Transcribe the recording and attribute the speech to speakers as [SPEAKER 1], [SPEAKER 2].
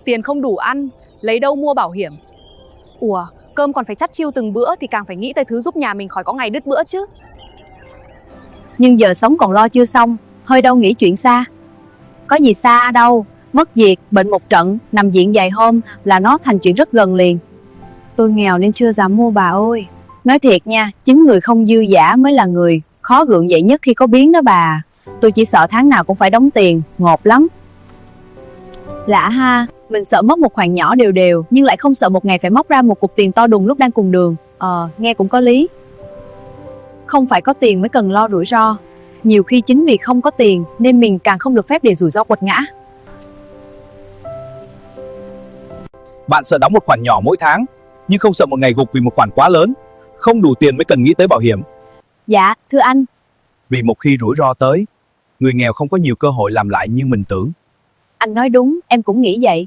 [SPEAKER 1] tiền không đủ ăn, lấy đâu mua bảo hiểm. Ủa, cơm còn phải chắt chiu từng bữa thì càng phải nghĩ tới thứ giúp nhà mình khỏi có ngày đứt bữa chứ.
[SPEAKER 2] Nhưng giờ sống còn lo chưa xong, hơi đâu nghĩ chuyện xa. Có gì xa đâu, mất việc, bệnh một trận, nằm viện vài hôm là nó thành chuyện rất gần liền. Tôi nghèo nên chưa dám mua bà ơi. Nói thiệt nha, chính người không dư dả mới là người khó gượng dậy nhất khi có biến đó bà. Tôi chỉ sợ tháng nào cũng phải đóng tiền, ngộp lắm. Lạ ha, mình sợ mất một khoản nhỏ đều đều, nhưng lại không sợ một ngày phải móc ra một cục tiền to đùng lúc đang cùng đường. Nghe cũng có lý. Không phải có tiền mới cần lo rủi ro. Nhiều khi chính vì không có tiền nên mình càng không được phép để rủi ro quật ngã.
[SPEAKER 3] Bạn sợ đóng một khoản nhỏ mỗi tháng, nhưng không sợ một ngày gục vì một khoản quá lớn. Không đủ tiền mới cần nghĩ tới bảo hiểm.
[SPEAKER 2] Dạ, thưa anh.
[SPEAKER 3] Vì một khi rủi ro tới, người nghèo không có nhiều cơ hội làm lại như mình tưởng.
[SPEAKER 2] Anh nói đúng, em cũng nghĩ vậy.